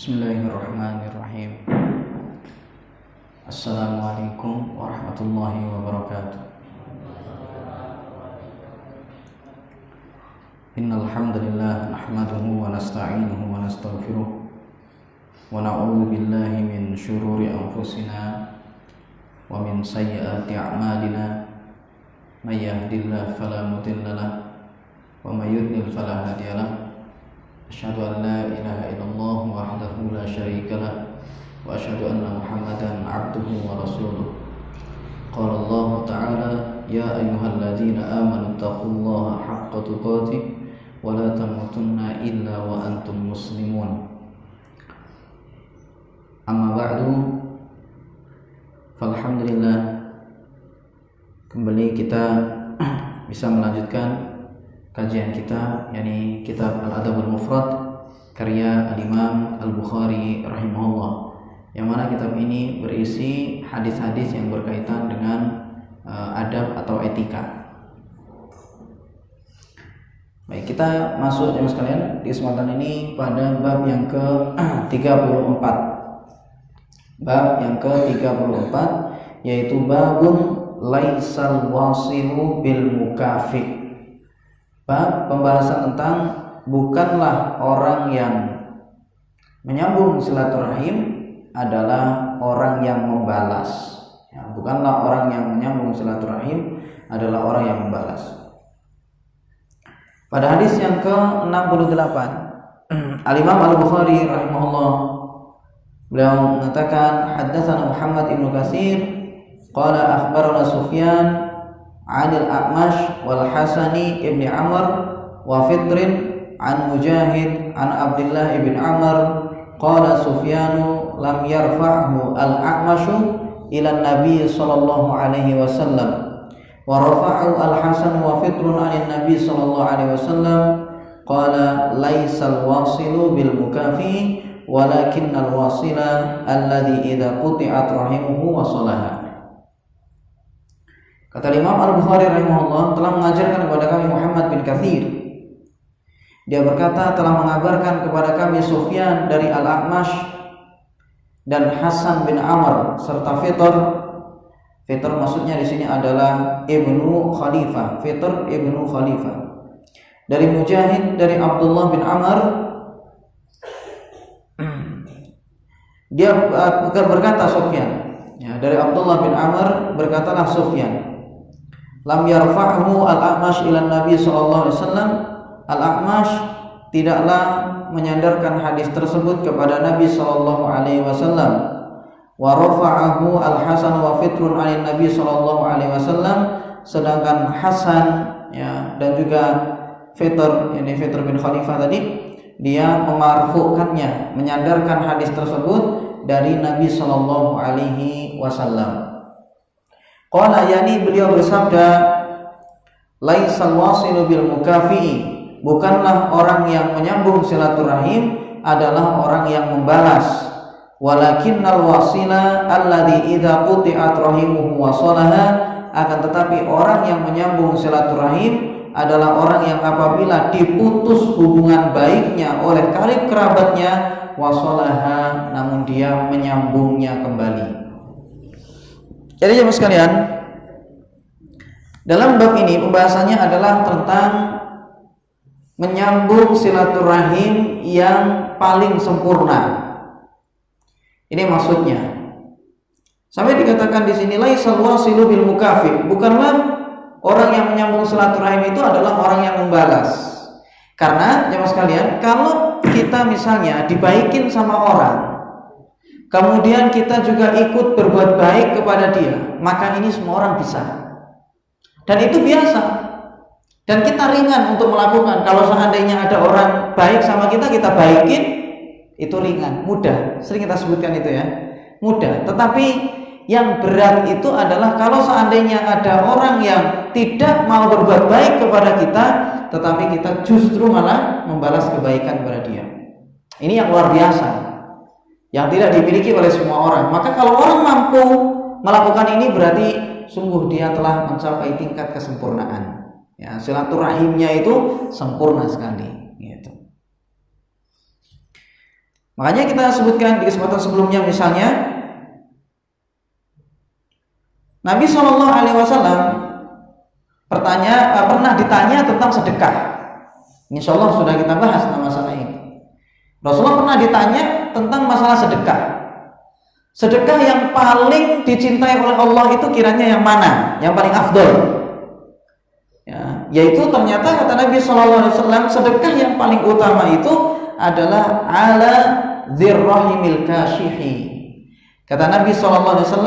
Bismillahirrahmanirrahim. Assalamualaikum warahmatullahi wabarakatuh. Innal hamdalillah nahmaduhu wa nasta'inuhu wa nastaghfiruh wa na'udzu billahi min shururi anfusina wa min sayyiati a'malina. May yahdihillahu fala mudilla lahu wa may yudlil fala hadiya lahu. Asyhadu an la ilaha illallah wahdahu la syarika lah wa asyhadu anna Muhammadan abduhu wa rasuluh. Qala Allah Ta'ala, ya ayyuhalladzina amanu taqullaha haqqa tuqatih wa la tamutunna illa wa antum muslimun. Amma ba'du. Falhamdulillah, kembali kita bisa melanjutkan kajian kita, yakni kitab Al-Adabul Mufrad karya Al-Imam Al-Bukhari rahimahullah, yang mana kitab ini berisi hadis-hadis yang berkaitan dengan adab atau etika. Baik, kita masuk jemaah sekalian di kesempatan ini pada bab yang ke-34. Bab yang ke-34 yaitu babun laisal wasilu bil mukafi. Bab pembahasan tentang bukanlah orang yang menyambung silaturahim adalah orang yang membalas. Ya, bukanlah orang yang menyambung silaturahim adalah orang yang membalas. Pada hadis yang ke-68, Al-Imam Al-Bukhari rahimahullah, beliau mengatakan, haddatsana Muhammad ibnu Katsir qala akhbarana Sufyan 'anil A'mash wal Hasani ibn Amr wa Fitrin an Mujahid an Abdullah ibn Amr qala Sufyanu lam yarfa'hu al-A'mashu ila an-nabi sallallahu alaihi wasallam wa rafa'u al-Hasan wa Fitrun 'an nabi sallallahu alaihi wasallam qala laisal wasilu bil mukafi walakinnal wasila alladhi idza quti'at rahimuhu wasalaha. Kata Imam Al-Bukhari rahimahullah, telah mengajarkan kepada kami Muhammad bin Katsir. Dia berkata, telah mengabarkan kepada kami Sufyan dari Al-A'mash dan Hasan bin Amr serta Fitr. Fitr maksudnya di sini adalah Ibnu Khalifah. Fitr Ibnu Khalifah. Dari Mujahid dari Abdullah bin Amr. Dia berkata Sufyan, ya, dari Abdullah bin Amr berkatalah Sufyan, lam yarfa'hu al-A'mash ila Nabi sallallahu alaihi wasallam. Al-A'mash tidaklah menyandarkan hadis tersebut kepada Nabi sallallahu alaihi wasallam. Wa rafa'ahu al-Hasan wa Fitrun 'an Nabi sallallahu alaihi wasallam, sedangkan Hasan, ya, dan juga Fitr, ini Fitr bin Khalifah tadi, dia memarfu'kannya, menyandarkan hadis tersebut dari Nabi sallallahu alaihi wasallam. Qala, yani beliau bersabda, laisal wasilu bil mukafi, bukanlah orang yang menyambung silaturahim adalah orang yang membalas, walakinnal wasila alladhi idza quti'at rahimuhu wasalaha, akan tetapi orang yang menyambung silaturahim adalah orang yang apabila diputus hubungan baiknya oleh karib kerabatnya, wasalaha, namun dia menyambungnya kembali. Jadi jemaah sekalian, dalam bab ini pembahasannya adalah tentang menyambung silaturahim yang paling sempurna. Ini maksudnya. Sampai dikatakan di sini laisal wasilu bil mukafi, bukanlah orang yang menyambung silaturahim itu adalah orang yang membalas. Karena jemaah sekalian, kalau kita misalnya dibaikin sama orang, kemudian kita juga ikut berbuat baik kepada dia, maka ini semua orang bisa. Dan itu biasa. Dan kita ringan untuk melakukan. Kalau seandainya ada orang baik sama kita, kita baikin, itu ringan, mudah. Sering kita sebutkan itu ya, mudah. Tetapi yang berat itu adalah kalau seandainya ada orang yang tidak mau berbuat baik kepada kita, tetapi kita justru malah membalas kebaikan kepada dia. Ini yang luar biasa, yang tidak dimiliki oleh semua orang. Maka kalau orang mampu melakukan ini, berarti sungguh dia telah mencapai tingkat kesempurnaan. Ya, silaturahimnya itu sempurna sekali. Gitu. Makanya kita sebutkan di kesempatan sebelumnya, misalnya Nabi SAW pernah ditanya tentang sedekah. Insya Allah sudah kita bahas masalah ini. Rasulullah pernah ditanya tentang masalah sedekah. Sedekah yang paling dicintai oleh Allah itu kiranya yang mana? Yang paling afdol? Ya, yaitu ternyata kata Nabi SAW, sedekah yang paling utama itu adalah ala dzirrahimil kashihi. Kata Nabi SAW,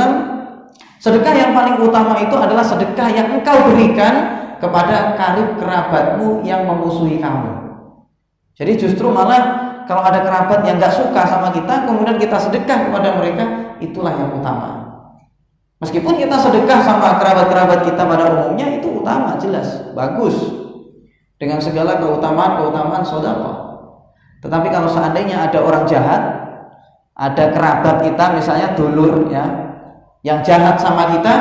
sedekah yang paling utama itu adalah sedekah yang engkau berikan kepada karib kerabatmu yang memusuhi kamu. Jadi justru malah kalau ada kerabat yang gak suka sama kita, kemudian kita sedekah kepada mereka, itulah yang utama. Meskipun kita sedekah sama kerabat-kerabat kita pada umumnya, itu utama, jelas, bagus, dengan segala keutamaan sedekah. Tetapi kalau seandainya ada orang jahat, ada kerabat kita misalnya dulur ya, yang jahat sama kita,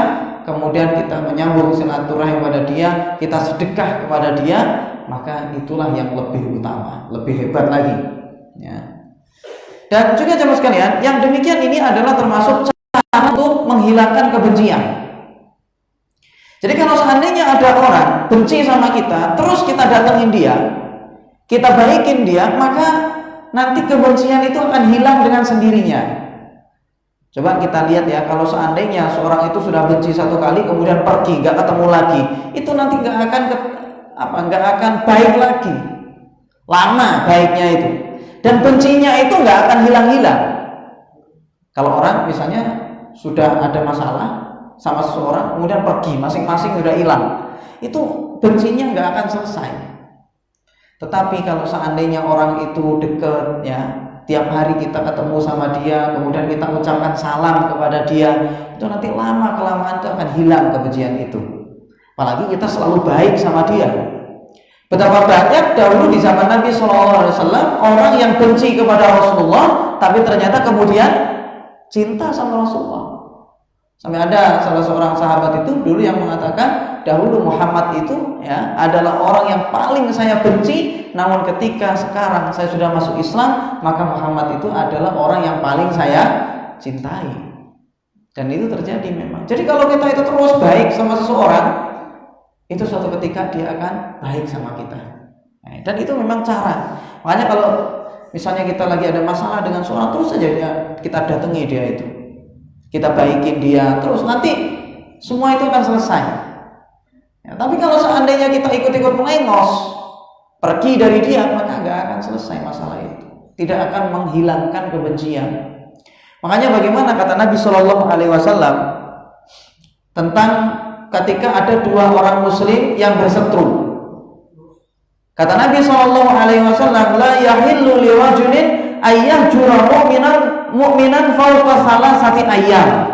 kemudian kita menyambung silaturahim kepada dia, kita sedekah kepada dia, maka itulah yang lebih utama, lebih hebat lagi ya. Dan juga jemaah sekalian, yang demikian ini adalah termasuk cara untuk menghilangkan kebencian. Jadi kalau seandainya ada orang benci sama kita, terus kita datengin dia, kita baikin dia, maka nanti kebencian itu akan hilang dengan sendirinya. Coba kita lihat ya, kalau seandainya seorang itu sudah benci satu kali kemudian pergi, gak ketemu lagi, itu nanti gak akan baik lagi. Lama baiknya itu. Dan bencinya itu gak akan hilang-hilang. Kalau orang misalnya sudah ada masalah sama seseorang kemudian pergi, masing-masing sudah hilang, itu bencinya gak akan selesai. Tetapi kalau seandainya orang itu dekat ya, tiap hari kita ketemu sama dia, kemudian kita ucapkan salam kepada dia, itu nanti lama-kelamaan itu akan hilang kebencian itu. Apalagi kita selalu baik sama dia. Betapa banyak dahulu di zaman Nabi SAW orang yang benci kepada Rasulullah, tapi ternyata kemudian cinta sama Rasulullah. Sampai ada salah seorang sahabat itu dulu yang mengatakan, dahulu Muhammad itu ya adalah orang yang paling saya benci, namun ketika sekarang saya sudah masuk Islam, maka Muhammad itu adalah orang yang paling saya cintai. Dan itu terjadi memang. Jadi kalau kita itu terus baik sama seseorang, itu suatu ketika dia akan baik sama kita. Dan itu memang cara. Makanya kalau misalnya kita lagi ada masalah dengan seorang, terus saja kita datangi dia itu, kita baikin dia, terus nanti semua itu akan selesai ya. Tapi kalau seandainya kita ikut-ikut melengos, pergi dari dia, maka nggak akan selesai masalah itu, tidak akan menghilangkan kebencian. Makanya bagaimana kata Nabi SAW tentang ketika ada dua orang muslim yang berseteru. Kata Nabi SAW, la yahillu liwajulin ayyahjura mu'minan fawqa salasati ayyam.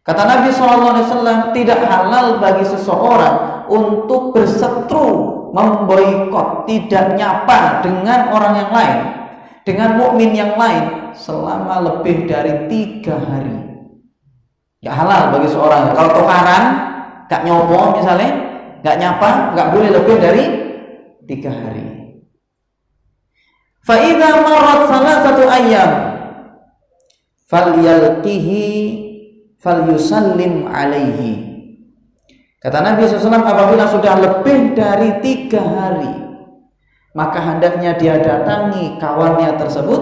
Kata Nabi SAW, tidak halal bagi seseorang untuk berseteru, memboikot, tidak nyapa dengan orang yang lain, dengan mukmin yang lain selama lebih dari 3 hari. Gak halal bagi seorang. Kalau tukaran, gak nyopo misalnya, gak nyapa, gak boleh lebih dari 3 hari. Fa idza marat salasatu ayyam falyalqihi falyusallim alaihi. Kata Nabi SAW, apabila sudah lebih dari 3 hari, maka hendaknya dia datangi kawannya tersebut,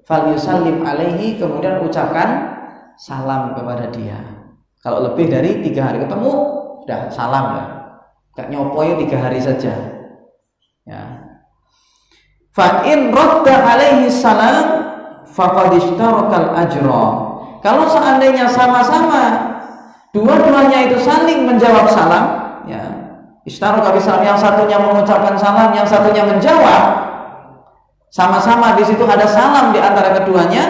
falyusallim alaihi, kemudian ucapkan salam kepada dia. Kalau lebih dari 3 hari ketemu, sudah salam ya, gak nyopoy 3 hari saja ya. Fa in radda alaihi salam faqad ishtarakal ajra. Kalau seandainya sama-sama dua-duanya itu saling menjawab salam ya, ishtaraka bisalam, yang satunya mengucapkan salam, yang satunya menjawab, sama-sama di situ ada salam di antara keduanya,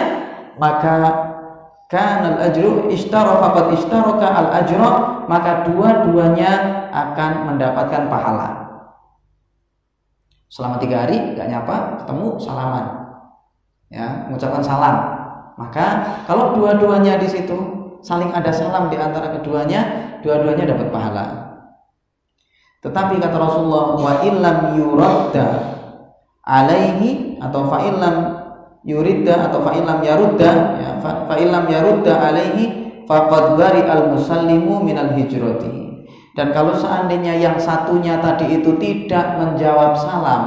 maka kanal ajru faqad ishtaraka al ajra, maka dua-duanya akan mendapatkan pahala. Selama 3 hari gak nyapa, ketemu salaman ya, mengucapkan salam, maka kalau dua-duanya di situ saling ada salam di antara keduanya, dua-duanya dapat pahala. Tetapi kata Rasulullah, wa illam yuradda alaihi, atau fa illam yuridda atau fa illam yarudda, ya, fa illam yarudda alaihi faqad bari al musallimu minal hijrati. Dan kalau seandainya yang satunya tadi itu tidak menjawab salam,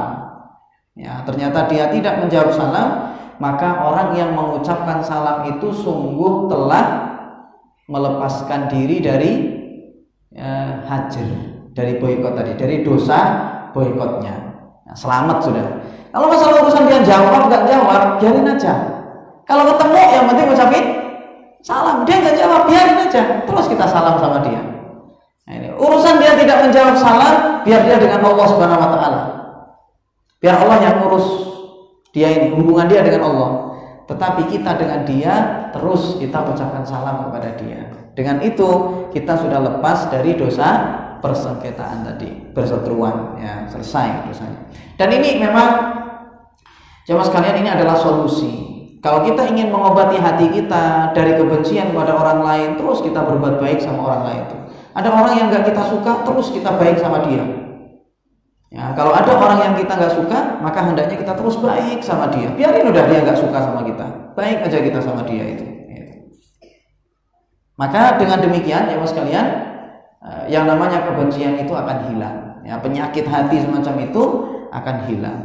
ya, ternyata dia tidak menjawab salam, maka orang yang mengucapkan salam itu sungguh telah melepaskan diri dari hajar, dari boikot tadi, dari dosa boikotnya. Nah, selamat sudah. Kalau masalah urusan dia jawab nggak jawab, biarin aja. Kalau ketemu yang penting ucapin salam, dia nggak jawab, biarin aja. Terus kita salam sama dia. Nah, ini. Urusan dia tidak menjawab salam, biar dia dengan Allah Subhanahu Wa Taala. Biar Allah yang urus dia ini, hubungan dia dengan Allah. Tetapi kita dengan dia terus kita ucapkan salam kepada dia. Dengan itu kita sudah lepas dari dosa persengketaan tadi, perseteruan, ya, selesai dosanya. Dan ini memang jemaah sekalian, ini adalah solusi. Kalau kita ingin mengobati hati kita dari kebencian kepada orang lain, terus kita berbuat baik sama orang lain itu. Ada orang yang nggak kita suka, terus kita baik sama dia. Ya, kalau ada orang yang kita nggak suka, maka hendaknya kita terus baik sama dia. Biarin udah dia nggak suka sama kita, baik aja kita sama dia itu. Maka dengan demikian, ya mas sekalian, yang namanya kebencian itu akan hilang. Ya, penyakit hati semacam itu akan hilang.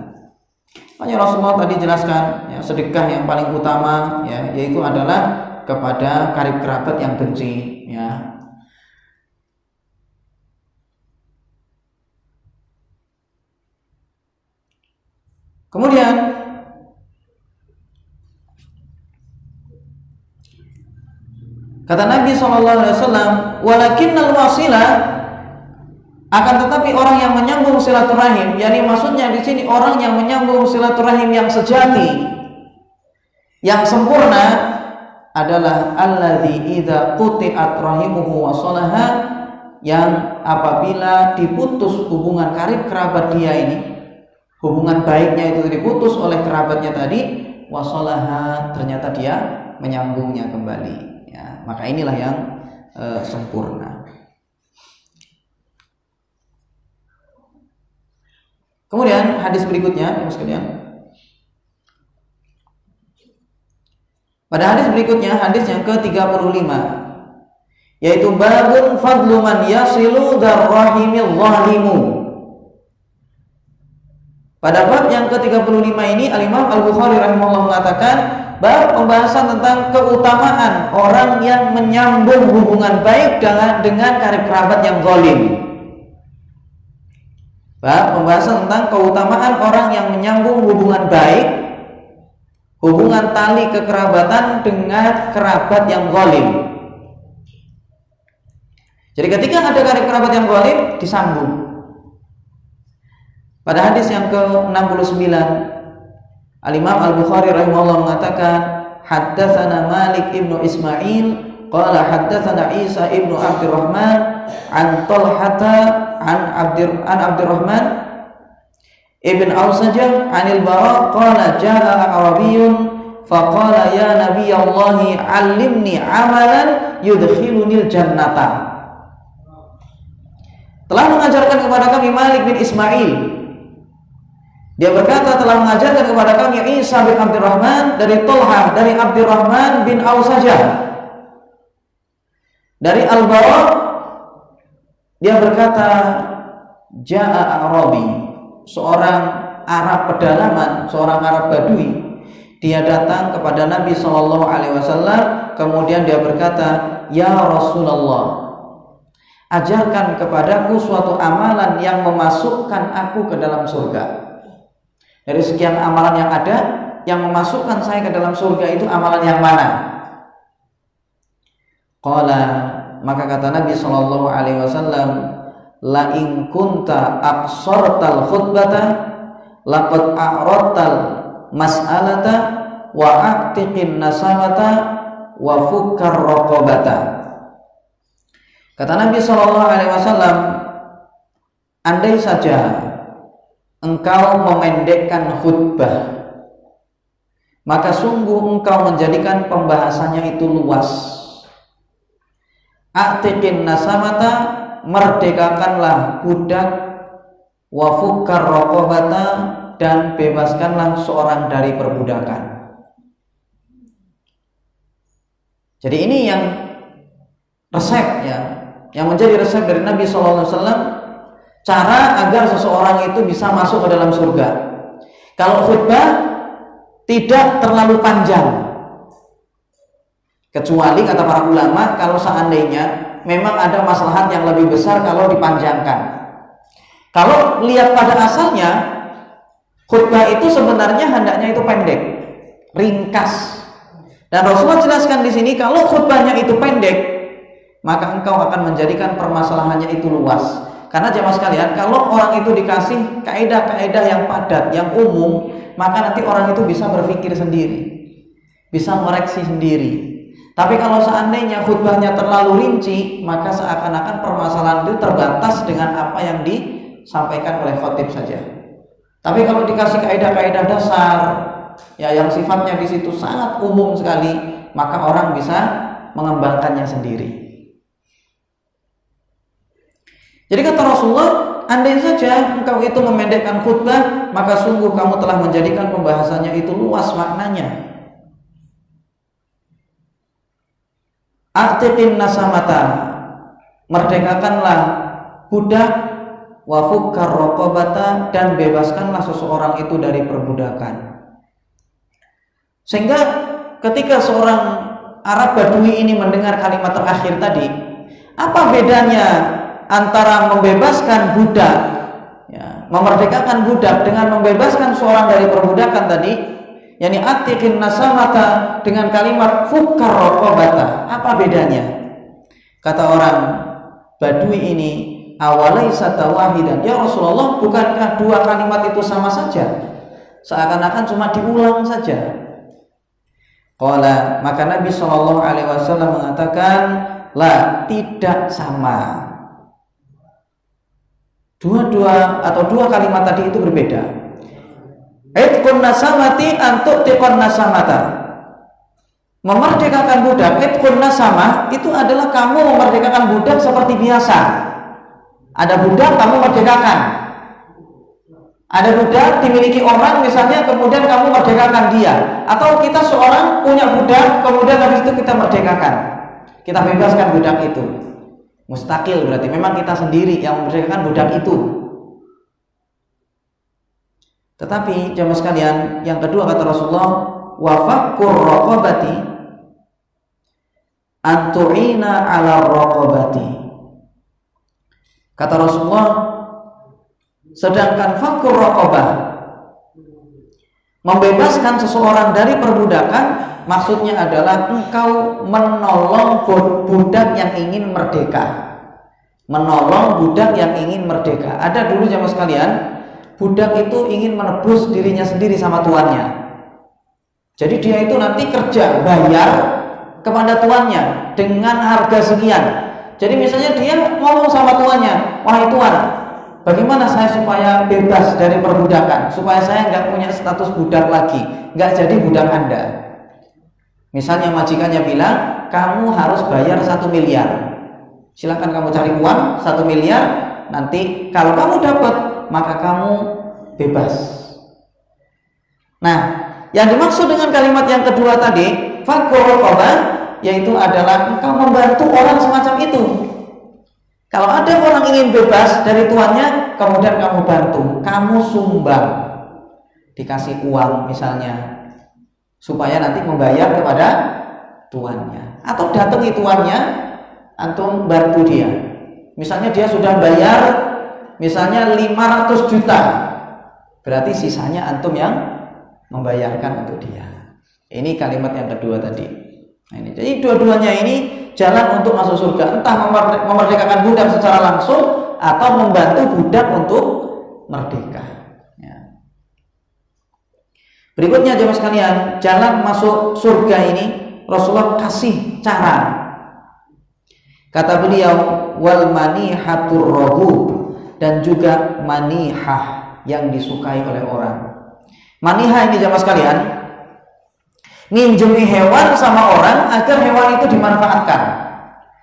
Makanya Rasulullah tadi jelaskan, ya, sedekah yang paling utama, ya, yaitu adalah kepada karib kerabat yang benci. Ya. Kemudian kata Nabi SAW, walakinnal wasilah, akan tetapi orang yang menyambung silaturahim, yakni maksudnya di sini orang yang menyambung silaturahim yang sejati, yang sempurna, adalah alladzi idza quti'at rahimuhu wa salaha, yang apabila diputus hubungan karib kerabat dia ini, hubungan baiknya itu diputus oleh kerabatnya tadi, wasolaha, ternyata dia menyambungnya kembali. Ya, maka inilah yang sempurna. Kemudian hadis berikutnya, sekalian. Pada hadis berikutnya, hadis yang ke-35, yaitu babun fadlu man yasilu darrahimil zalimu. Pada bab yang ke-35 ini, Al-Imam Al-Bukhari rahimahullah mengatakan bab pembahasan tentang keutamaan orang yang menyambung hubungan baik dengan karib kerabat yang zalim. Bab pembahasan tentang keutamaan orang yang menyambung hubungan baik, hubungan tali kekerabatan dengan kerabat yang zalim. Jadi ketika ada karib kerabat yang zalim, disambung. Pada hadis yang ke-69, Al-Imam Al-Bukhari rahimahullah mengatakan, haddatsana Malik ibnu Ismail qala haddatsana Isa ibnu Abdurrahman an Talhata an Abdurrahman ibn Awsajah anil Bara qala jaa Arabiyyun faqala ya Nabiyallahi 'allimni 'amalan yudkhilunil jannata. Telah mengajarkan kepada kami Malik bin Ismail. Dia berkata, telah mengajarkan kepada kami Isa bin Abdurrahman dari Talha, dari Abdurrahman bin Awsajah, dari Al-Bara. Dia berkata, Ja'a Arabi, seorang Arab pedalaman, seorang Arab Badui. Dia datang kepada Nabi SAW, kemudian dia berkata, ya Rasulullah, ajarkan kepadaku suatu amalan yang memasukkan aku ke dalam surga. Dari sekian amalan yang ada, yang memasukkan saya ke dalam surga itu amalan yang mana? Qala, maka kata Nabi SAW, la in kunta aqsartal khutbata laqad a'radtal mas'alata wa aqtiqin nasamata wa fukkar raqabata. Kata Nabi SAW, andai saja engkau memendekkan khutbah, maka sungguh engkau menjadikan pembahasannya itu luas. A'tiqin nasamata, merdekakanlah budak, wa fukkar raqabata, dan bebaskanlah seorang dari perbudakan. Jadi ini yang resep ya, yang menjadi resep dari Nabi SAW, cara agar seseorang itu bisa masuk ke dalam surga. Kalau khutbah tidak terlalu panjang, kecuali kata para ulama kalau seandainya memang ada maslahat yang lebih besar kalau dipanjangkan. Kalau lihat pada asalnya, khutbah itu sebenarnya hendaknya itu pendek, ringkas. Dan Rasulullah jelaskan di sini kalau khutbahnya itu pendek, maka engkau akan menjadikan permasalahannya itu luas. Karena jemaah sekalian, kalau orang itu dikasih kaidah-kaidah yang padat, yang umum, maka nanti orang itu bisa berpikir sendiri, bisa mengoreksi sendiri. Tapi kalau seandainya khutbahnya terlalu rinci, maka seakan-akan permasalahan itu terbatas dengan apa yang disampaikan oleh khotib saja. Tapi kalau dikasih kaidah-kaidah dasar, ya yang sifatnya di situ sangat umum sekali, maka orang bisa mengembangkannya sendiri. Jadi kata Rasulullah, andai saja engkau itu memendekkan khutbah, maka sungguh kamu telah menjadikan pembahasannya itu luas maknanya. Atiqin nasamata, merdekakanlah budak, wa fukkar raqabata, dan bebaskanlah seseorang itu dari perbudakan. Sehingga ketika seorang Arab Badui ini mendengar kalimat terakhir tadi, apa bedanya antara membebaskan budak, ya, memerdekakan budak dengan membebaskan seorang dari perbudakan tadi, yakni atiqin nasamata dengan kalimat fukkar raqabata? Apa bedanya? Kata orang Badui ini, awalaisa tawahidan, ya Rasulullah, bukankah dua kalimat itu sama saja? Seakan-akan cuma diulang saja. Qala, maka Nabi SAW mengatakan, la, tidak sama. Dua kalimat tadi itu berbeda. Itqun nasamati antuk tiqon nasamata, memerdekakan budak. Itqun nasama itu adalah kamu memerdekakan budak seperti biasa. Ada budak kamu merdekakan, ada budak dimiliki orang misalnya, kemudian kamu merdekakan dia. Atau kita seorang punya budak, kemudian habis itu kita merdekakan, kita bebaskan budak itu. Mustakil, berarti memang kita sendiri yang memerdekakan budak itu. Tetapi jemaah sekalian, yang kedua kata Rasulullah, wa fakkur raqabati antu'ina ala raqabati. Kata Rasulullah, sedangkan fakkur raqabah, membebaskan seseorang dari perbudakan, maksudnya adalah engkau menolong budak yang ingin merdeka. Menolong budak yang ingin merdeka. Ada dulu jemaah sekalian, budak itu ingin menebus dirinya sendiri sama tuannya. Jadi dia itu nanti kerja, bayar kepada tuannya dengan harga sekian. Jadi misalnya dia ngomong sama tuannya, wahai tuan, bagaimana saya supaya bebas dari perbudakan, supaya saya nggak punya status budak lagi, nggak jadi budak Anda. Misalnya majikannya bilang, kamu harus bayar 1 miliar. Silakan kamu cari uang 1 miliar. Nanti kalau kamu dapat, maka kamu bebas. Nah, yang dimaksud dengan kalimat yang kedua tadi, fakkur raqabah, yaitu adalah engkau membantu orang semacam itu. Kalau ada orang ingin bebas dari tuannya, kemudian kamu bantu, kamu sumbang, dikasih uang misalnya, supaya nanti membayar kepada tuannya. Atau datangi tuannya, antum bantu dia. Misalnya dia sudah bayar misalnya 500 juta, berarti sisanya antum yang membayarkan untuk dia. Ini kalimat yang kedua tadi. Nah, ini. Jadi dua-duanya ini jalan untuk masuk surga, entah memerdekakan budak secara langsung atau membantu budak untuk merdeka. Ya. Berikutnya jemaah sekalian, jalan masuk surga ini Rasulullah kasih cara. Kata beliau, wal manihatur rohub, dan juga manihah yang disukai oleh orang. Manihah ini jemaah sekalian, nginjemi hewan sama orang agar hewan itu dimanfaatkan.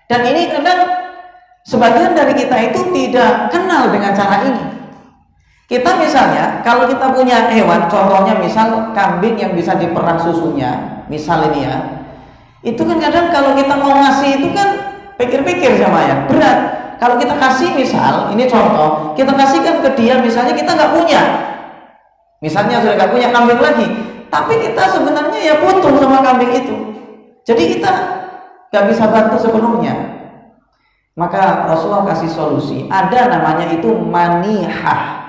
Dan ini kadang sebagian dari kita itu tidak kenal dengan cara ini. Kita misalnya kalau kita punya hewan, contohnya misal kambing yang bisa diperah susunya, misal ini ya, Itu kan kadang kalau kita mau ngasih itu kan pikir-pikir sama ya, berat. Kalau kita kasih misal, ini contoh, kita kasihkan ke dia misalnya kita nggak punya. Misalnya sudah nggak punya kambing lagi, tapi kita sebenarnya ya butuh sama kambing itu. Jadi kita nggak bisa bantu sepenuhnya. Maka Rasulullah kasih solusi. Ada namanya itu manihah.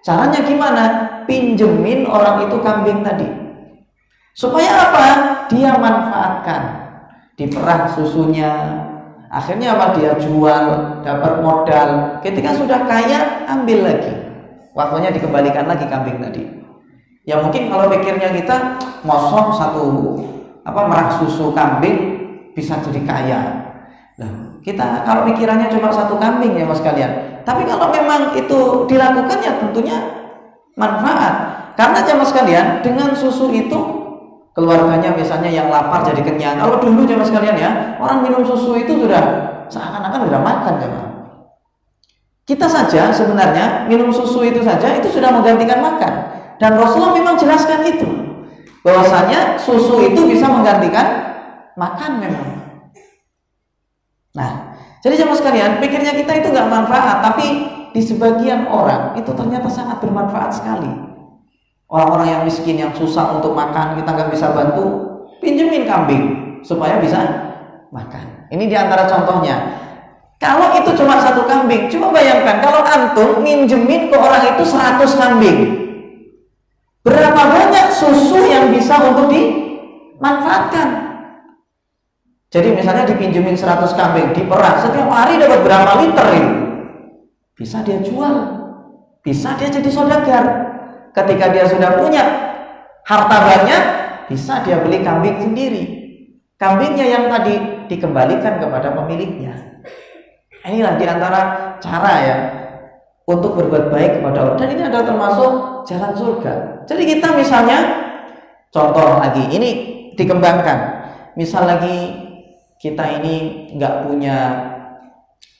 Caranya gimana? Pinjemin orang itu kambing tadi. Supaya apa? Dia manfaatkan. Diperah susunya. Akhirnya apa? Dia jual, dapat modal. Ketika sudah kaya, ambil lagi. Waktunya dikembalikan lagi kambing tadi. Ya mungkin kalau pikirnya kita, mosok satu merah susu kambing bisa jadi kaya. Nah, kita kalau pikirannya cuma satu kambing ya mas kalian. Tapi kalau memang itu dilakukan ya tentunya manfaat. Karena jamaah sekalian, dengan susu itu keluarganya misalnya yang lapar jadi kenyang. Kalau dulu jamaah sekalian ya, orang minum susu itu sudah seakan-akan sudah makan jamaah. Kita saja sebenarnya minum susu itu saja itu sudah menggantikan makan. Dan Rasulullah memang jelaskan itu. Bahwasanya susu itu bisa menggantikan makan memang. Nah, jadi jemaah sekalian, pikirnya kita itu nggak manfaat, tapi di sebagian orang itu ternyata sangat bermanfaat sekali. Orang-orang yang miskin, yang susah untuk makan, kita nggak bisa bantu, pinjemin kambing supaya bisa makan. Ini diantara contohnya. Kalau itu cuma satu kambing, coba bayangkan kalau antum minjemin ke orang itu 100 kambing. Berapa banyak susu yang bisa untuk dimanfaatkan? Jadi misalnya dipinjemin 100 kambing, diperah, setiap hari dapat berapa liter itu? Bisa dia jual, bisa dia jadi saudagar. Ketika dia sudah punya harta banyak, bisa dia beli kambing sendiri. Kambingnya yang tadi dikembalikan kepada pemiliknya. Inilah diantara cara ya untuk berbuat baik kepada orang. Dan ini adalah termasuk jalan surga. Jadi kita misalnya, contoh lagi, ini dikembangkan. Misal lagi kita ini nggak punya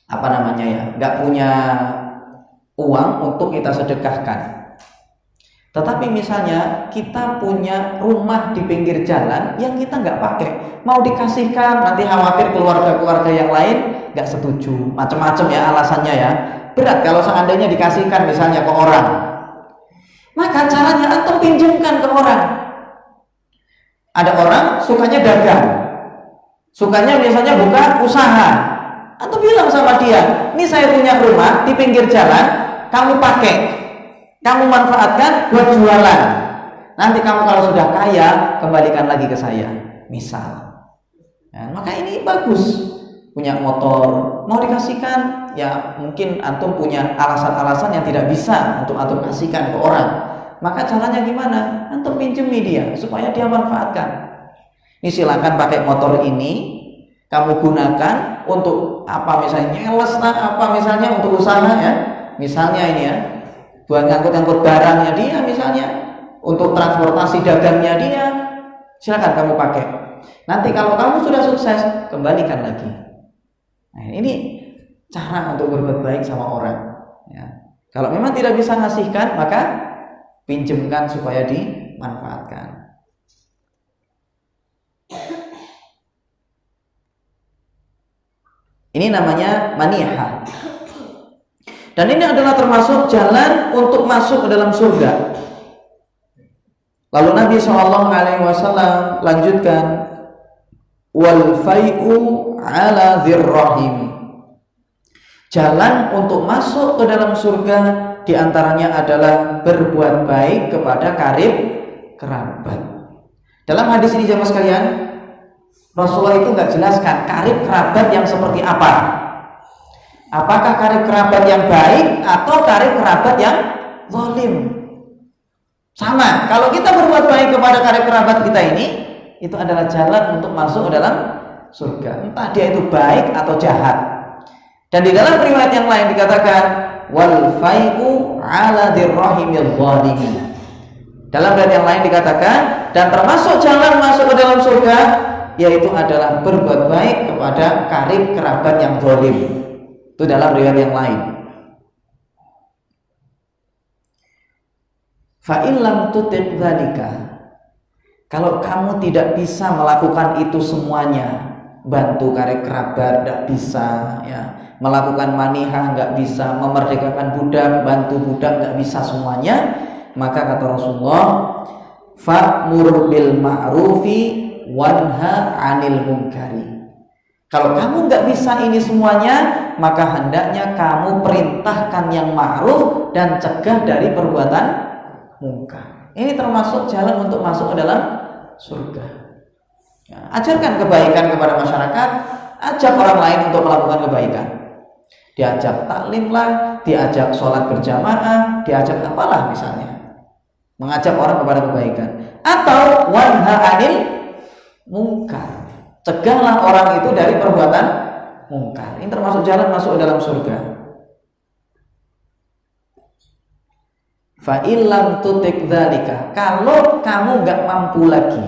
nggak punya uang untuk kita sedekahkan. Tetapi misalnya kita punya rumah di pinggir jalan yang kita nggak pakai, mau dikasihkan, nanti khawatir keluarga-keluarga yang lain nggak setuju, macam-macam ya alasannya ya. Berat kalau seandainya dikasihkan misalnya ke orang. Maka caranya antum pinjamkan ke orang. Ada orang sukanya dagang, sukanya misalnya buka usaha. Antum bilang sama dia, ini saya punya rumah di pinggir jalan, kamu pakai, kamu manfaatkan buat jualan. Nanti kamu kalau sudah kaya, kembalikan lagi ke saya. Misal. Ya, maka ini bagus. Punya motor, mau dikasihkan, ya mungkin antum punya alasan-alasan yang tidak bisa untuk antum kasihkan ke orang. Maka caranya gimana? Antum pinjemi dia supaya dia manfaatkan. Ini silakan pakai motor ini, kamu gunakan untuk apa misalnya nyeles apa misalnya untuk usaha ya. Misalnya ini ya, buat ngangkut-ngangkut barangnya dia misalnya, untuk transportasi dagangnya dia, silakan kamu pakai. Nanti kalau kamu sudah sukses, kembalikan lagi. Nah, ini cara untuk berbuat baik sama orang. Ya. Kalau memang tidak bisa ngasihkan, maka pinjamkan supaya dimanfaatkan. Ini namanya manihah. Dan ini adalah termasuk jalan untuk masuk ke dalam surga. Lalu Nabi SAW lanjutkan, wal fai'u ala dzirrahim. Jalan untuk masuk ke dalam surga diantaranya adalah berbuat baik kepada karib kerabat. Dalam hadis ini jemaah sekalian, Rasulullah itu nggak jelaskan karib kerabat yang seperti apa. Apakah karib kerabat yang baik atau karib kerabat yang zalim? Sama. Kalau kita berbuat baik kepada karib kerabat kita ini, itu adalah jalan untuk masuk ke dalam surga. Entah dia itu baik atau jahat. Dan di dalam riwayat yang lain dikatakan wal fai'u ala dirrahimil zalimin. Dalam riwayat yang lain dikatakan dan termasuk jalan masuk ke dalam surga yaitu adalah berbuat baik kepada karib kerabat yang zalim. Itu dalam riwayat yang lain. Fa in lam tutiq dzalika. Kalau kamu tidak bisa melakukan itu semuanya, bantu karek kerabat tidak bisa, ya, melakukan manihah nggak bisa, memerdekakan budak, bantu budak nggak bisa semuanya, maka kata Rasulullah, fa'mur bil ma'rufi wanha 'anil munkari. Kalau kamu nggak bisa ini semuanya, maka hendaknya kamu perintahkan yang ma'ruf dan cegah dari perbuatan munkar. Ini termasuk jalan untuk masuk ke dalam surga. Ya, ajarkan kebaikan kepada masyarakat, ajak orang lain untuk melakukan kebaikan. Diajak taklim lah, diajak sholat berjamaah, diajak apalah misalnya. Mengajak orang kepada kebaikan. Atau wanha 'anil munkar. Cegahlah orang itu dari perbuatan munkar. Ini termasuk jalan masuk ke dalam surga. Fa illam tutik dzalika, kalau kamu nggak mampu lagi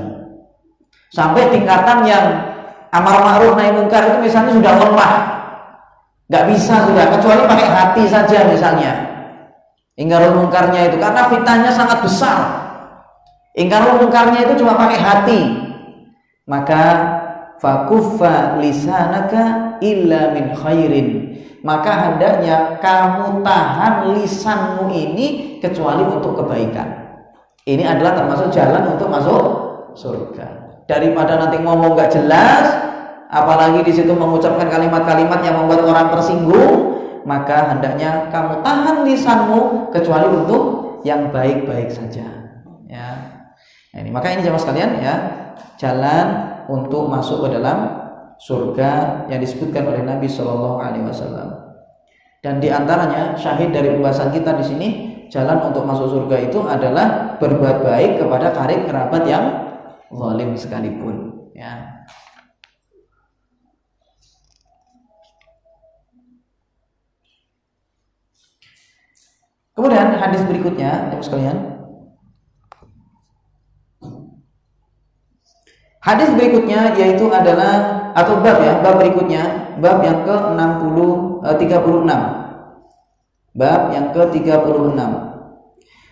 sampai tingkatan yang amar ma'ruf nahi munkar itu misalnya sudah lemah, nggak bisa sudah, kecuali pakai hati saja misalnya. Ingkarul munkarnya itu karena fitnahnya sangat besar. Ingkarul munkarnya itu cuma pakai hati, maka fakuffa lisanaka illa min khairin, maka hendaknya kamu tahan lisanmu ini kecuali untuk kebaikan. Ini adalah termasuk jalan untuk masuk surga. Daripada nanti ngomong gak jelas, apalagi di situ mengucapkan kalimat-kalimat yang membuat orang tersinggung, maka hendaknya kamu tahan lisanmu kecuali untuk yang baik-baik saja. Ya. Nah, maka ini jemaah sekalian, ya, jalan untuk masuk ke dalam surga yang disebutkan oleh Nabi Shallallahu Alaihi Wasallam. Dan diantaranya syahid dari pembahasan kita di sini, jalan untuk masuk surga itu adalah berbuat baik kepada karib kerabat yang zalim sekalipun. Ya. Kemudian hadis berikutnya, teman sekalian. Hadis berikutnya yaitu adalah atau bab berikutnya, bab yang ke-36. Bab yang ke-36.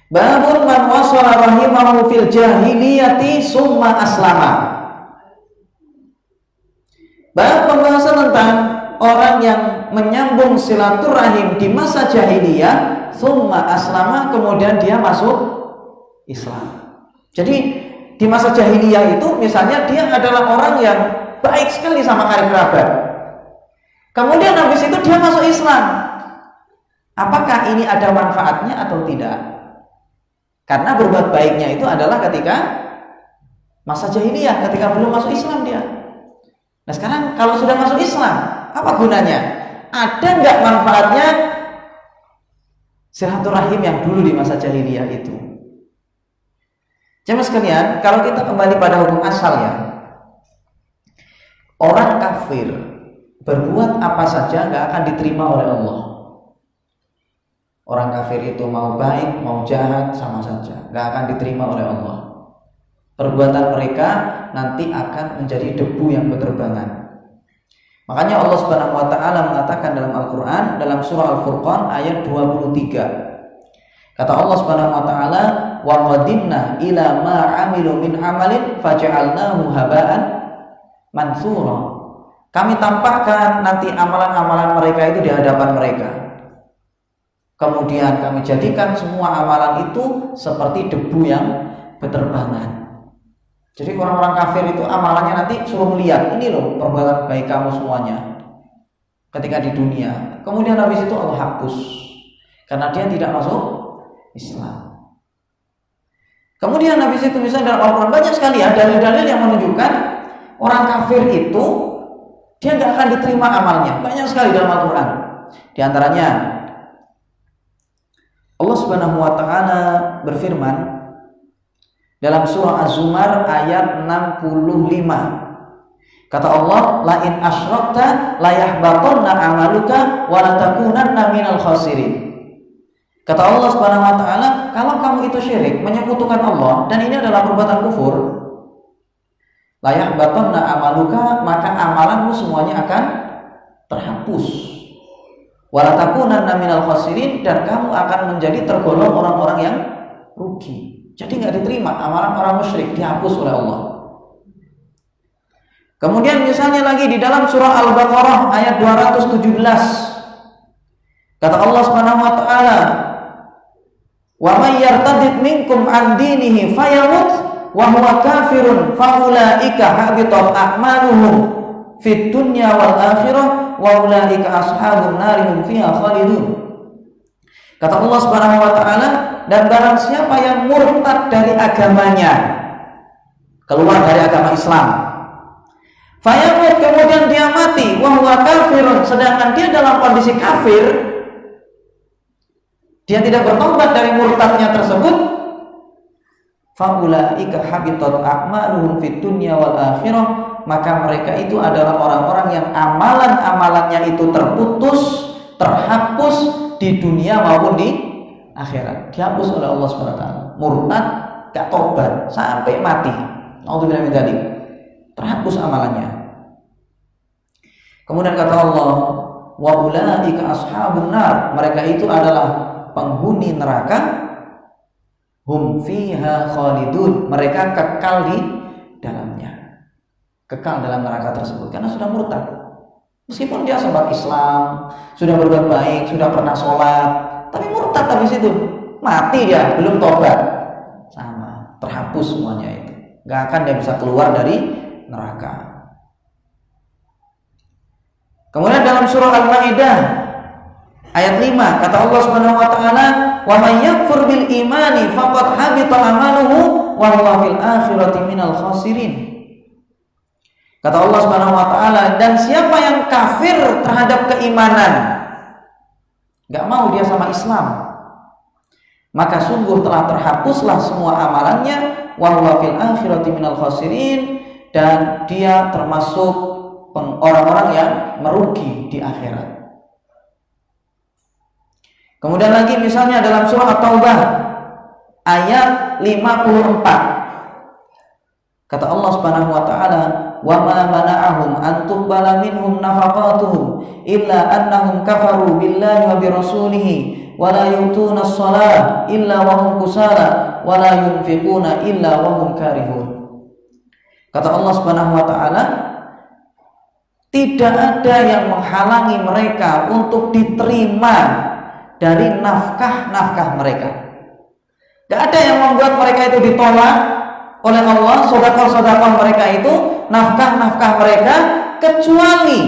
Babun man wasala rahimahu fil jahiliyati summa aslama. Bab pembahasan tentang orang yang menyambung silaturahim di masa jahiliyah, summa aslama, kemudian dia masuk Islam. Jadi di masa jahiliyah itu misalnya dia adalah orang yang baik sekali sama karib kerabat. Kemudian habis itu dia masuk Islam. Apakah ini ada manfaatnya atau tidak? Karena berbuat baiknya itu adalah ketika masa jahiliyah, ketika belum masuk Islam dia. Nah sekarang kalau sudah masuk Islam, apa gunanya? Ada nggak manfaatnya silaturahim yang dulu di masa jahiliyah itu? Jemaah sekalian, kalau kita kembali pada hukum asal, ya, orang kafir berbuat apa saja nggak akan diterima oleh Allah. Orang kafir itu mau baik mau jahat sama saja, nggak akan diterima oleh Allah. Perbuatan mereka nanti akan menjadi debu yang berterbangan. Makanya Allah Subhanahu wa taala mengatakan dalam Al-Qur'an, dalam surah Al-Furqan ayat 23. Kata Allah Subhanahu wa taala, "Wa qadimna ila ma 'amilu min 'amalin faj'alnahu haba'an mansura." Kami tampakkan nanti amalan-amalan mereka itu di hadapan mereka. Kemudian kami jadikan semua amalan itu seperti debu yang berterbangan. Jadi orang-orang kafir itu amalannya nanti suruh melihat, ini loh perbuatan baik kamu semuanya ketika di dunia. Kemudian habis itu Allah hapus karena dia tidak masuk Islam. Kemudian habis itu misalnya dalam Al-Quran banyak sekali ya dalil-dalil yang menunjukkan orang kafir itu dia nggak akan diterima amalnya. Banyak sekali dalam Al-Quran. Di antaranya Allah Subhanahu wa taala berfirman dalam surah Az-Zumar ayat 65. Kata Allah, "La in asyrakta la yahbatanna 'amaluka wa la takunanna minal khasirin." Kata Allah Subhanahu wa taala, kalau kamu itu syirik, menyekutukan Allah, dan ini adalah perbuatan kufur, la yahbatanna 'amaluka, maka amalanmu semuanya akan terhapus. Wa la takunanna minal khasirin, dan kamu akan menjadi tergolong orang-orang yang rugi. Jadi nggak diterima amalan orang musyrik, dihapus oleh Allah. Kemudian misalnya lagi di dalam surah Al-Baqarah ayat 217, kata Allah Subhanahu wa taala, "Wa may yartadid minkum an dinihi fayamut wa huwa kafirun fa ulaika habitat a'maluhum fid dunya wal akhirah wa ulaika ashabun nar hum fiha khalidun." Kata Allah Subhanahu wa taala, dan barang siapa yang murtad dari agamanya, keluar dari agama Islam, fayamut, kemudian dia mati, wa huwa kafirun, sedangkan dia dalam kondisi kafir, dia tidak bertobat dari murtadnya tersebut, faulaika habitat a'maluhum fid dunya wal akhirah, maka mereka itu adalah orang-orang yang amalan-amalannya itu terputus, terhapus di dunia maupun di akhirat. Dihapus oleh Allah SWT. Murtad, gak tobat sampai mati, naudzubillah min dzalik, terhapus amalannya. Kemudian kata Allah, wa ulaika ashabun nar, mereka itu adalah penghuni neraka, hum fiha khalidun, mereka kekal di dalamnya, kekal dalam neraka tersebut karena sudah murtad. Meskipun dia sempat Islam, sudah berbuat baik, sudah pernah sholat, tapi murtad habis itu mati, dia belum tobat, sama, terhapus semuanya itu, gak akan dia bisa keluar dari neraka. Kemudian dalam surah Al-Maidah ayat 5, kata Allah Subhanahu wa taala, "Wa may yakfur bil imani faqad habita amaluhu wa huwa fil akhirati minal khasirin." Kata Allah Subhanahu wa taala, dan siapa yang kafir terhadap keimanan, enggak mau dia sama Islam, maka sungguh telah terhapuslah semua amalannya, wa huwa fil akhirati minal khasirin, dan dia termasuk orang-orang yang merugi di akhirat. Kemudian lagi misalnya dalam surah At-Taubah ayat 54, kata Allah Subhanahu wa taala, "Wa ma mana'ahum an tuqbala minhum nafaqatuhum illa annahum kafaru billahi wa bi rasulihi wa la yutuna as-salata illa wa hum kusala wa la yunfiquna illa wa hum karihun." Kata Allah Subhanahu wa taala, tidak ada yang menghalangi mereka untuk diterima dari nafkah-nafkah mereka. Tidak ada yang membuat mereka itu ditolak oleh Allah, sedekah-sedekah mereka itu, nafkah-nafkah mereka, kecuali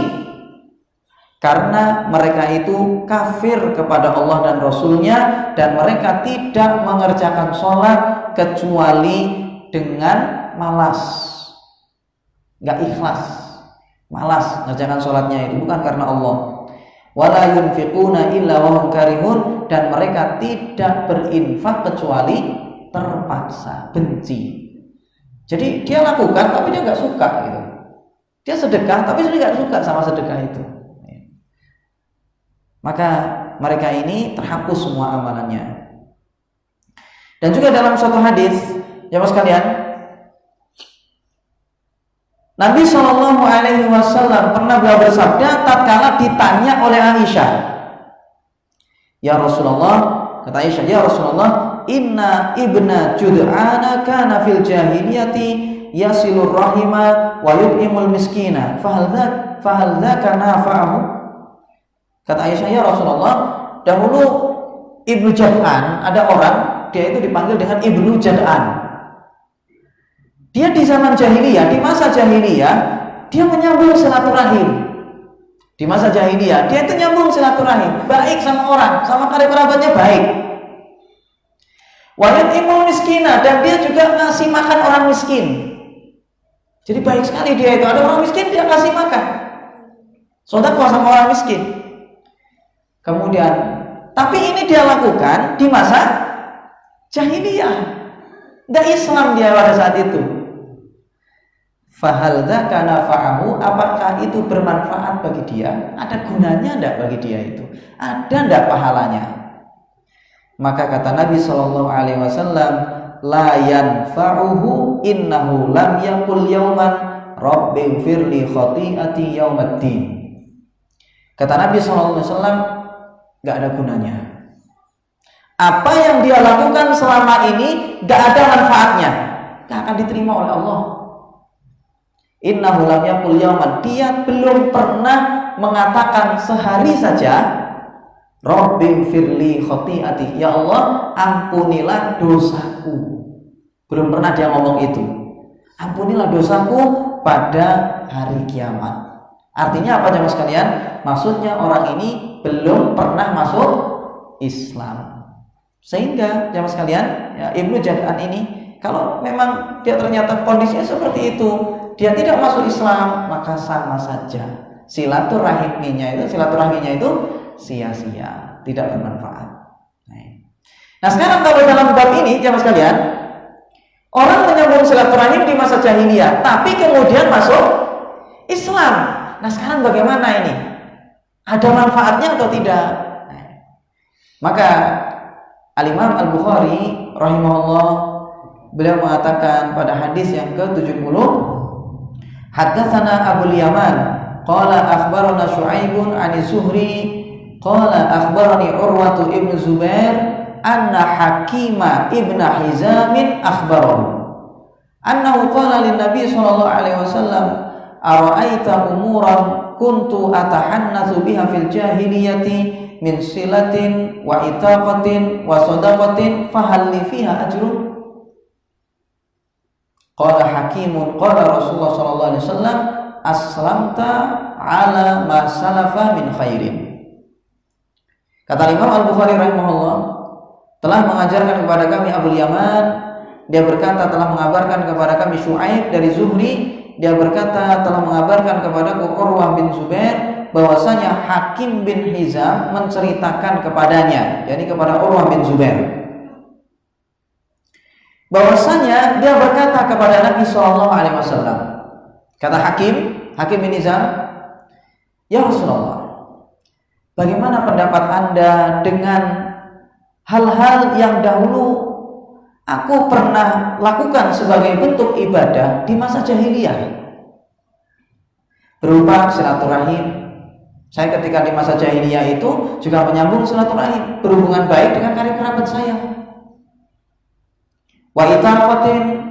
karena mereka itu kafir kepada Allah dan Rasulnya, dan mereka tidak mengerjakan sholat kecuali dengan malas, nggak ikhlas, malas ngerjakan sholatnya itu, bukan karena Allah. Wala yunfiquna illa wa hum karihun, dan mereka tidak berinfak kecuali terpaksa, benci. Jadi dia lakukan tapi dia nggak suka gitu. Dia sedekah tapi dia nggak suka sama sedekah itu. Maka mereka ini terhapus semua amalannya. Dan juga dalam suatu hadis, jemaah sekalian, Nabi Shallallahu Alaihi Wasallam pernah beliau bersabda tatkala ditanya oleh Aisyah, "Ya Rasulullah," kata Aisyah, "Ya Rasulullah, inna ibna Jud'ana kana fil jahiliyati yasilur rahima wa yut'imul miskina, fahal dzaka nafa'ahu?" Kata Aisyah, "Ya Rasulullah, dahulu Ibnu Jad'an, ada orang, dia itu dipanggil dengan Ibnu Jad'an. Dia di zaman jahiliyah, di masa jahiliyah, dia menyambung silaturahim. Di masa jahiliyah, dia itu nyambung silaturahim, baik sama orang, sama kerabatnya baik. Wa yut'imul miskina, dan dia juga ngasih makan orang miskin. Jadi baik sekali dia itu, ada orang miskin dia kasih makan, sedekah sama orang miskin. Kemudian, tapi ini dia lakukan di masa jahiliyah, nggak Islam dia pada saat itu. Fahal dzaka nafa'ahu, apakah itu bermanfaat bagi dia? Ada gunanya enggak bagi dia itu? Ada enggak pahalanya? Maka kata Nabi Shallallahu Alaihi Wasallam, la yanfa'uhu innahu lam yaqul yauman rabbighfirli khati'ati yaumaddin. Kata Nabi Shallallahu Alaihi Wasallam, enggak ada gunanya. Apa yang dia lakukan selama ini gak ada manfaatnya, gak akan diterima oleh Allah. Innahu lam yaqul yauman, dia belum pernah mengatakan sehari saja, Rabbi firli khoti'ati, ya Allah ampunilah dosaku. Belum pernah dia ngomong itu. Ampunilah dosaku pada hari kiamat. Artinya apa jemaah sekalian? Maksudnya orang ini belum pernah masuk Islam. Sehingga jemaah sekalian, ya, Ibnu Jad'an ini kalau memang dia ternyata kondisinya seperti itu, dia tidak masuk Islam, maka sama saja silaturahminya itu sia-sia, tidak bermanfaat. Nah, sekarang kalau dalam bab ini jemaah sekalian, orang menyambung silaturahim di masa jahiliyah, tapi kemudian masuk Islam. Nah, sekarang bagaimana ini? Ada manfaatnya atau tidak? Maka Al-Imam Al-Bukhari rahimahullah, beliau mengatakan pada hadis yang ke-70, Haddatsana Abul Yaman qala akhbarana Syu'aibun 'ani Zuhri qala akhbarani Urwatu ibnu Zubair anna Hakima ibn Hizam akhbarahu annahu qala lin Nabi sallallahu alaihi wasallam ara'aita umuran kuntu atahannatsu biha fil jahiliyati min silatin wa itaqatin wa sadaqatin fahal li fiha ajrun. Qala Hakimun qala Rasulullah sallallahu alaihi wasallam aslamta ala ma salafa min khairin. Kata Imam Al-Bukhari rahimahullah, telah mengajarkan kepada kami Abul Yaman, dia berkata telah mengabarkan kepada kami Syu'aib dari Zuhri, dia berkata telah mengabarkan kepada Urwah bin Zubair bahwasanya Hakim bin Hizam menceritakan kepadanya, yakni kepada Urwah bin Zubair, bahwasanya dia berkata kepada Nabi SAW. Kata Hakim bin Hizam, ya Rasulullah, bagaimana pendapat Anda dengan hal-hal yang dahulu aku pernah lakukan sebagai bentuk ibadah di masa jahiliyah, berupa silaturahim. Saya ketika di masa jahiliyah itu juga menyambung silaturahim, berhubungan baik dengan karib kerabat saya. Wa itaqatin,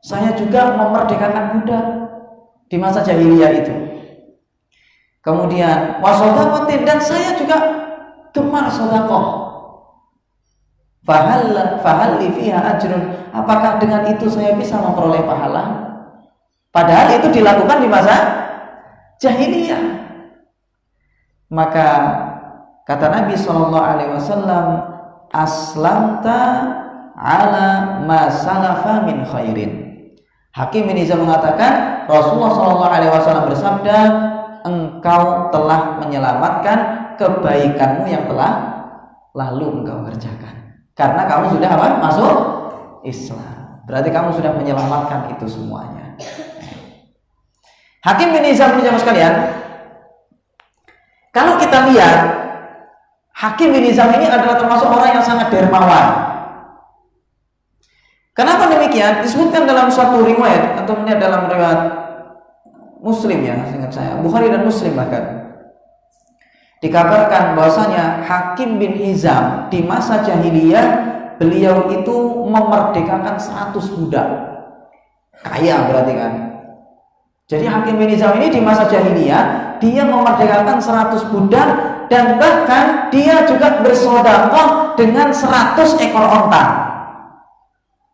saya juga memerdekakan budak di masa jahiliyah itu. Kemudian wasodaqatin, dan saya juga gemar sedekah. Fahal li fiha ajrun, apakah dengan itu saya bisa memperoleh pahala? Padahal itu dilakukan di masa jahiliyah. Maka kata Nabi SAW, aslamta ala ma salafa min khairin. Hakim bin Hizam mengatakan, Rasulullah SAW bersabda, engkau telah menyelamatkan kebaikanmu yang telah lalu engkau kerjakan, karena kamu sudah apa? Masuk Islam. Berarti kamu sudah menyelamatkan itu semuanya. Hakim bin Hizam ini jamaah sekalian, kalau kita lihat, Hakim bin Hizam ini adalah termasuk orang yang sangat dermawan. Kenapa demikian? Disebutkan dalam suatu riwayat, atau ini dalam riwayat Muslim ya, seingat saya, Bukhari dan Muslim bahkan, dikabarkan bahwasanya Hakim bin Hizam di masa jahiliyah, beliau itu memerdekakan 100 budak. Kaya berarti kan. Jadi Hakim bin Hizam ini di masa jahiliyah, dia memerdekakan 100 budak, dan bahkan dia juga bersedekah dengan 100 ekor onta.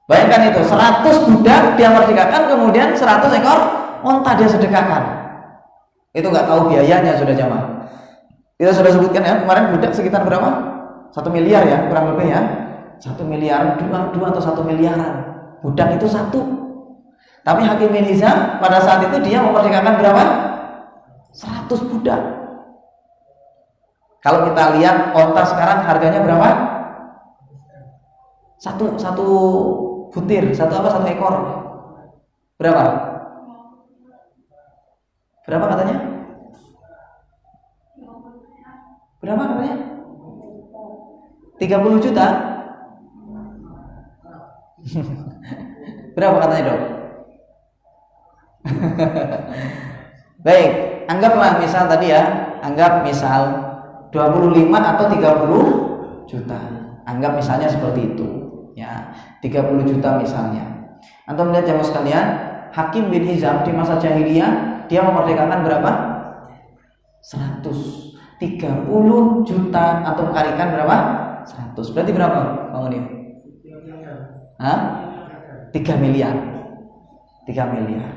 Bayangkan itu, 100 budak dia merdekakan, kemudian 100 ekor onta dia sedekahkan. Itu nggak tahu biayanya sudah jamaah. Kita sudah sebutkan ya, kemarin budak sekitar berapa? 1 miliar ya, kurang lebih ya. 1 miliar, 2 atau 1 miliaran. Budak itu 1. Tapi Hakim bin Hizam pada saat itu dia memerdekakan berapa? 100 budak. Kalau kita lihat onta sekarang harganya berapa? Satu butir, satu ekor. Berapa? Berapa katanya? Berapa katanya? 30 juta? Berapa katanya dok? Baik, anggaplah misal tadi ya, anggap misal 25 atau 30 juta. Anggap misalnya seperti itu. Ya, 30 juta misalnya. Antum lihat jamaah sekalian, Hakim bin Hizam di masa jahiliyah dia memerdekakan berapa? 130 juta, atau kalikan berapa? 100. Berarti berapa, Bang Unif? 3 miliar. 3 miliar.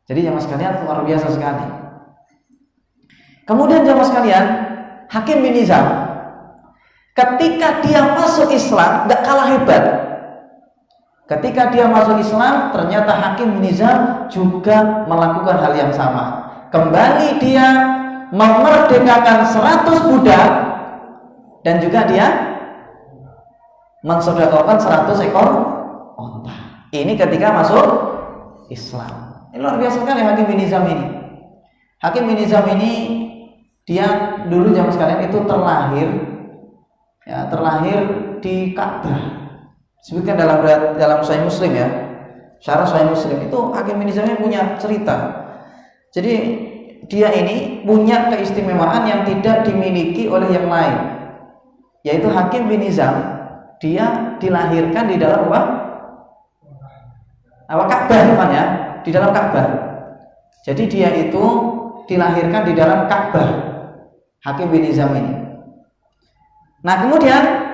Jadi jamaah sekalian luar biasa sekali. Kemudian jamaah sekalian, Hakim bin Hizam ketika dia masuk Islam gak kalah hebat. Ketika dia masuk Islam, ternyata Hakim bin Hizam juga melakukan hal yang sama. Kembali dia memerdekakan 100 budak, dan juga dia mensedekahkan 100 ekor onta. Ini ketika masuk Islam. Ini luar biasa sekali Hakim bin Hizam ini. Hakim bin Hizam ini dia dulu zaman sekalian itu terlahir di Ka'bah. Disebutkan dalam Sahih Muslim ya. Syarah Sahih Muslim itu Hakim bin Hizam ini punya cerita. Jadi dia ini punya keistimewaan yang tidak dimiliki oleh yang lain. Yaitu Hakim bin Hizam, dia dilahirkan di dalam Ka'bah ya, di dalam Ka'bah. Jadi dia itu dilahirkan di dalam Ka'bah, Hakim bin Hizam ini. Nah, kemudian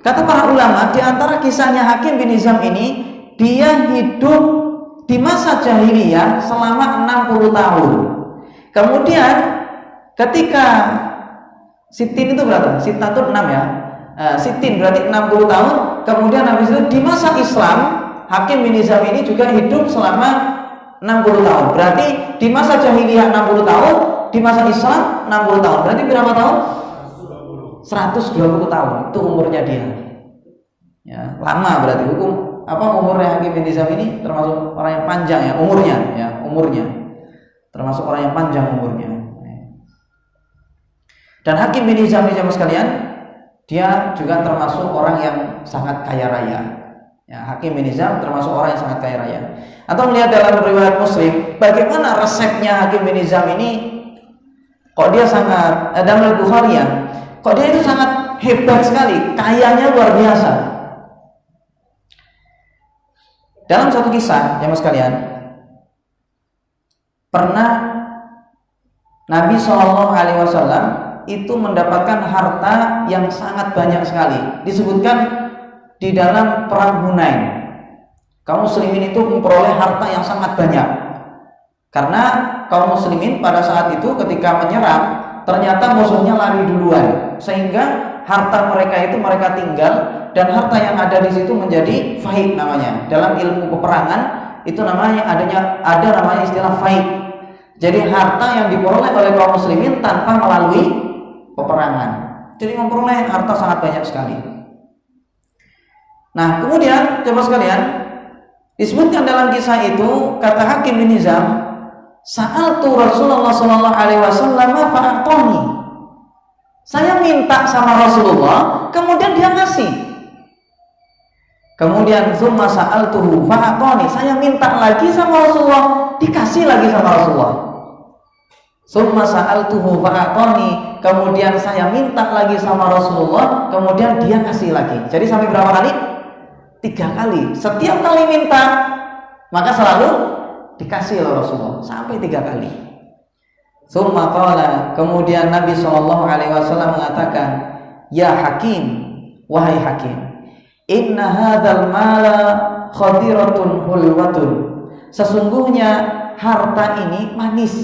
kata para ulama, di antara kisahnya Hakim bin Hizam ini, dia hidup di masa jahiliyah selama 60 tahun. Kemudian ketika Sitin itu berapa? Sitatun 6 ya. Sitin berarti 60 tahun. Kemudian habis itu di masa Islam, Hakim bin Hizam ini juga hidup selama 60 tahun. Berarti di masa jahiliyah 60 tahun, di masa Islam 60 tahun. Berarti berapa tahun? 120 tahun. Itu umurnya dia. Ya, lama berarti umurnya Hakim bin Hizam ini termasuk orang yang panjang ya, umurnya. Termasuk orang yang panjang umurnya. Dan Hakim bin Hizam ini jamaah sekalian, dia juga termasuk orang yang sangat kaya raya. Ya, Hakim bin Hizam termasuk orang yang sangat kaya raya. Atau melihat dalam riwayat Muslim, bagaimana resepnya Hakim bin Hizam ini? Kok dia sangat dalam Bukhari ya? Kok dia itu sangat hebat sekali, kayanya luar biasa. Dalam suatu kisah, jamaah sekalian, pernah Nabi SAW itu mendapatkan harta yang sangat banyak sekali. Disebutkan di dalam perang Hunain, kaum muslimin itu memperoleh harta yang sangat banyak. Karena kaum muslimin pada saat itu ketika menyerang, ternyata musuhnya lari duluan, sehingga harta mereka itu mereka tinggal, dan harta yang ada di situ menjadi faid namanya. Dalam ilmu peperangan itu namanya namanya istilah faid. Jadi harta yang diperoleh oleh kaum muslimin tanpa melalui peperangan. Jadi memperoleh harta sangat banyak sekali. Nah, kemudian jemaah sekalian, disebutkan dalam kisah itu, kata Hakim bin Hizam, sa'altu Rasulullah sallallahu alaihi wasallam fa'atani. Saya minta sama Rasulullah, kemudian dia ngasih. Kemudian tsumma sa'altuhu fa'atani. Saya minta lagi sama Rasulullah, dikasih lagi sama Rasulullah. Tsumma sa'altuhu fa'atani. Kemudian saya minta lagi sama Rasulullah, kemudian dia kasih lagi. Jadi sampai berapa kali? 3 kali. Setiap kali minta, maka selalu dikasih oleh Rasulullah sampai 3 kali. Tsumma qala, kemudian Nabi SAW mengatakan, ya Hakim, wahai Hakim, inna hadzal mala khadiratun hulwatun. Sesungguhnya harta ini manis,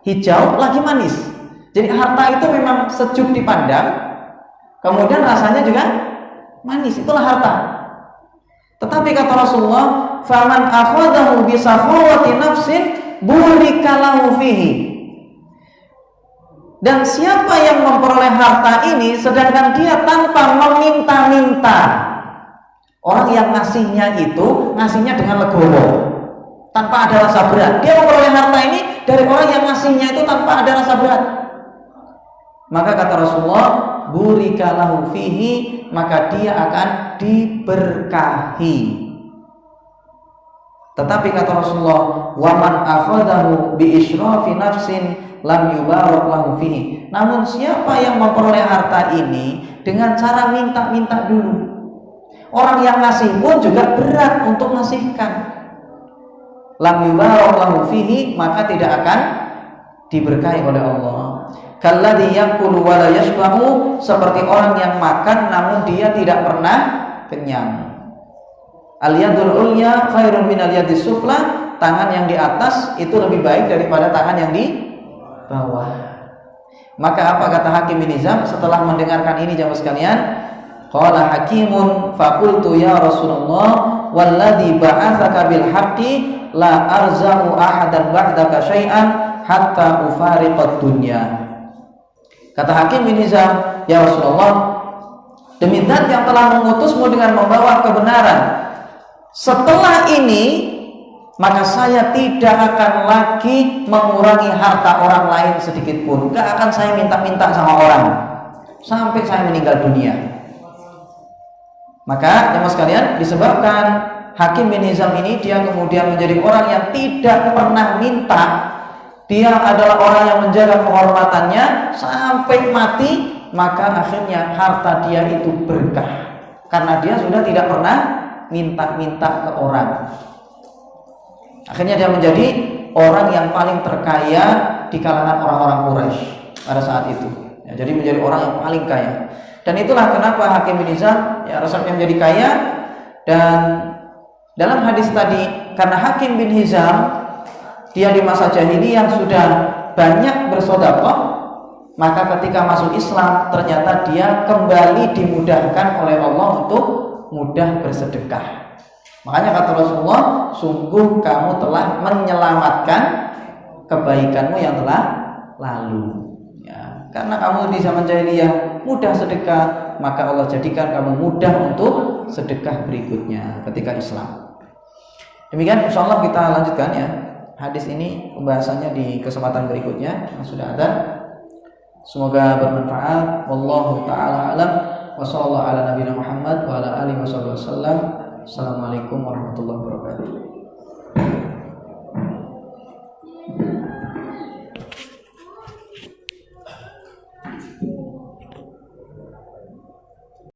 hijau lagi manis. Jadi harta itu memang sejuk dipandang, kemudian rasanya juga manis. Itulah harta. Tetapi kata Rasulullah, faman akhadahu bi sakhawati nafsin burika lahu fihi. Dan siapa yang memperoleh harta ini sedangkan dia tanpa meminta-minta, orang yang ngasihnya itu ngasihnya dengan legowo, tanpa ada rasa berat. Dia memperoleh harta ini dari orang yang ngasihnya itu tanpa ada rasa berat. Maka kata Rasulullah, burika lahu fihi, maka dia akan diberkahi. Tetapi kata Rasulullah, waman akhadahu bi israfi nafsin lam yubarak lahu fihi. Namun siapa yang memperoleh harta ini dengan cara minta-minta dulu, orang yang ngasih pun juga berat untuk ngasihkan, lam yubaraklahu fihi, maka tidak akan diberkahi oleh Allah. Kalladzi yaqulu wa la yashba'u, seperti orang yang makan namun dia tidak pernah kenyang. Al-yadul ulya khairun minal yadis sufla, tangan yang di atas itu lebih baik daripada tangan yang di bawah. Maka apa kata Hakim bin Hizam setelah mendengarkan ini jamaah sekalian? Qala Hakimun faqultu ya Rasulullah walladzi ba'atsaka bil haqqi la arza'u ahadan ba'daka syai'an hatta ufariqad dunya. Kata Hakim bin Hizam, ya Rasulullah, demi zat yang telah mengutusmu dengan membawa kebenaran, setelah ini maka saya tidak akan lagi mengurangi harta orang lain sedikit pun. Gak akan saya minta-minta sama orang sampai saya meninggal dunia. Maka jemaah sekalian, disebabkan Hakim bin Hizam ini dia kemudian menjadi orang yang tidak pernah minta, dia adalah orang yang menjaga kehormatannya sampai mati, maka akhirnya harta dia itu berkah karena dia sudah tidak pernah minta-minta ke orang. Akhirnya dia menjadi orang yang paling terkaya di kalangan orang-orang Quraisy pada saat itu. Ya, jadi menjadi orang yang paling kaya. Dan itulah kenapa Hakim bin Hizam ya resepnya menjadi kaya. Dan dalam hadis tadi, karena Hakim bin Hizam dia di masa jahiliyah sudah banyak bersedekah, maka ketika masuk Islam ternyata dia kembali dimudahkan oleh Allah untuk mudah bersedekah. Makanya kata Rasulullah, sungguh kamu telah menyelamatkan kebaikanmu yang telah lalu. Ya, karena kamu di zaman jahiliyah mudah sedekah, maka Allah jadikan kamu mudah untuk sedekah berikutnya ketika Islam. Demikian, insyaallah kita lanjutkan ya hadis ini pembahasannya di kesempatan berikutnya yang sudah ada. Semoga bermanfaat. Wallahu taala alam. Wa sallallahu ala nabiyina Muhammad wa ala alihi wasallam. Assalamualaikum warahmatullahi wabarakatuh.